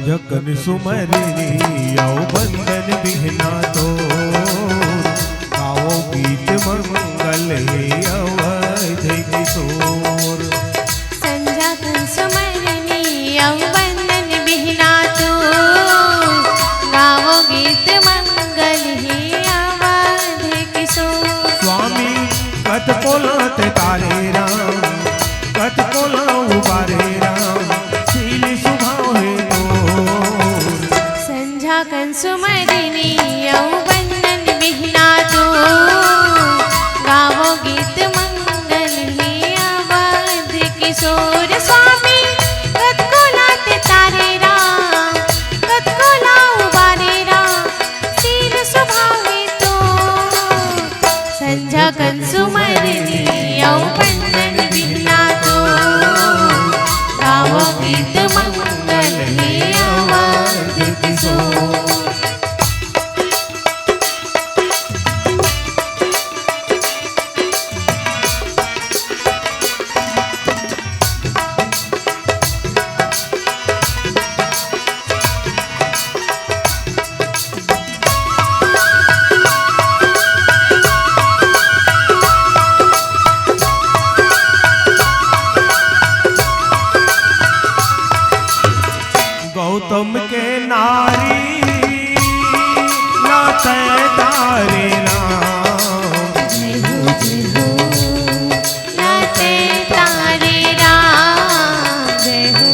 संजकन सुमरनी आओ बंधन बिहना तो गाओ गीत मंगल अवध किशोर। संजकन सुमरनी आओ बंधन बिहना तो गाओ गीत मंगल अवध किशोर। स्वामी कत कोलात तारे राम कत कोला उबारे राम शील स्वभाव है संजकन सुमरनी आओ बंधन बिहना तो गावो गीत मंगल अवध किशोर। स्वामी कत कोलात तारे राम कत कोला उबारे राम शील स्वभाव तो संजकन सुमरनी आओ बंधन बिहना तो गावो गीत मंगल अवध किशोर। गौतम के नारी नाते तारे राम जय हो नाते तारे राम जय हो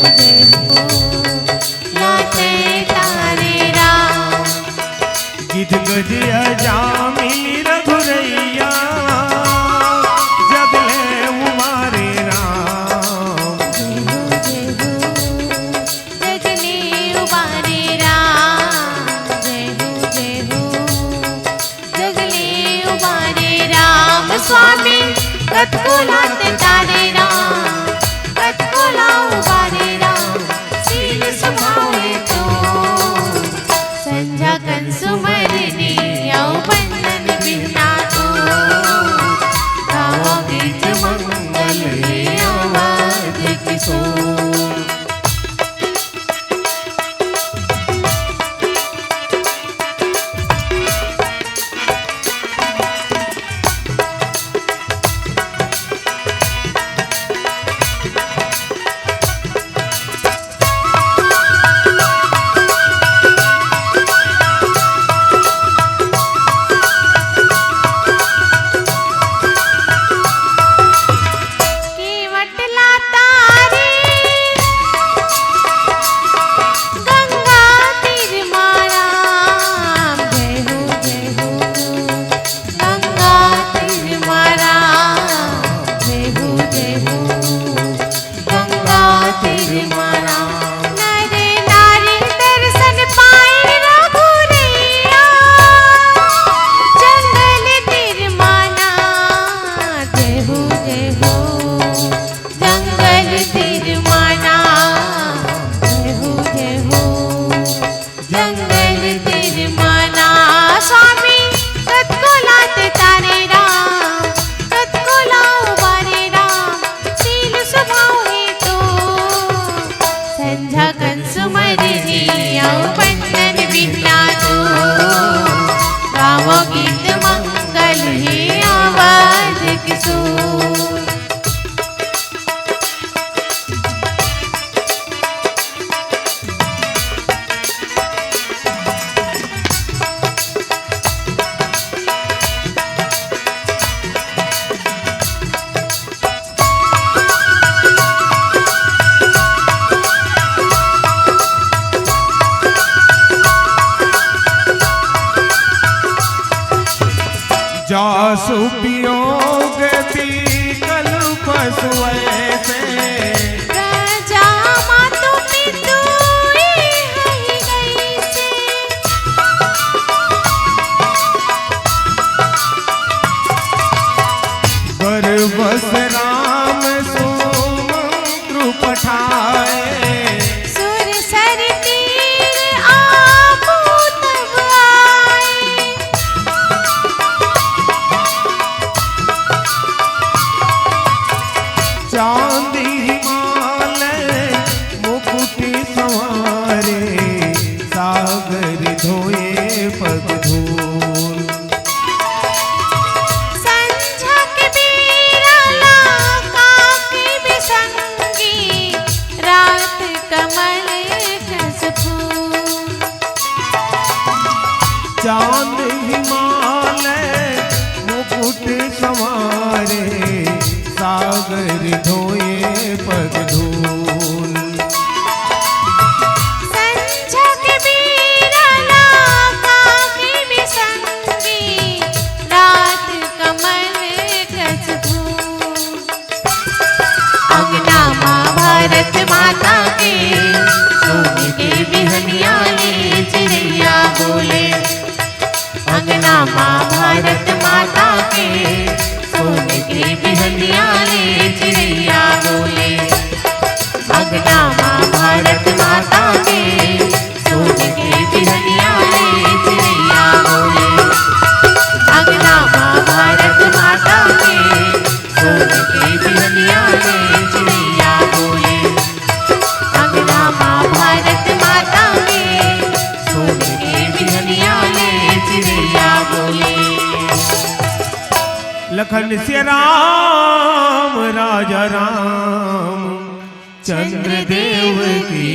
नाते तारे राम। गिध गज अजामी रघुरैया जगले उमारे राम जय हो जगले उबारे राम जय हो जगले उबारे राम। स्वामी कत कोलात तारे राम कत कोला उबारे राम शील स्वभाव तो संजकन सुमरनी आओ बंधन बिहना तो गावो गीत मंगल अवध किशोर। केवट लाता रे गंगा तीर मारा जय हो गंगा तीर मारा जय हो गंगा तीर मारा। नर नारी दर्शन पाए रघुरैया जंगल तीर माना जय हो जंगल तीर माना जय हो जंगल तीर माना। स्वामी कत कोलात तारे राम कत कोला उबारे राम शील स्वभाव है तो संजकन सुमरनी आओ बंधन बिहना तो गावो गीत मंगल अवध किशोर। जासु पियोग पी कल पशु ऐसे राजा मातु पितु हरि गई से बरबस राम सुमंत्र पठाए सुर सर तीर आपू तब आए। चांदी हिमालय मुकुट संवारे धून। संझा के बीराला काके बिसंगी, रात कमल कस धून। अंगना माँ भारत माता के, सोने के बिहनिया ले चिड़ैया बोले। अंगना माँ भारत माता के, सोने के बिहनिया ले चिड़ैया बोले। अंगना माँ भारत माता के, सोने के बिहनिया ले चिड़ैया बोले। अंगना माँ भारत माता के, सोने के बिहनिया ले चिड़ैया बोले। अंगना माँ भारत माता के, सोने के बिहनिया ले चिड़ैया बोले। लखन से राम राजा राम, चंद्रदेव की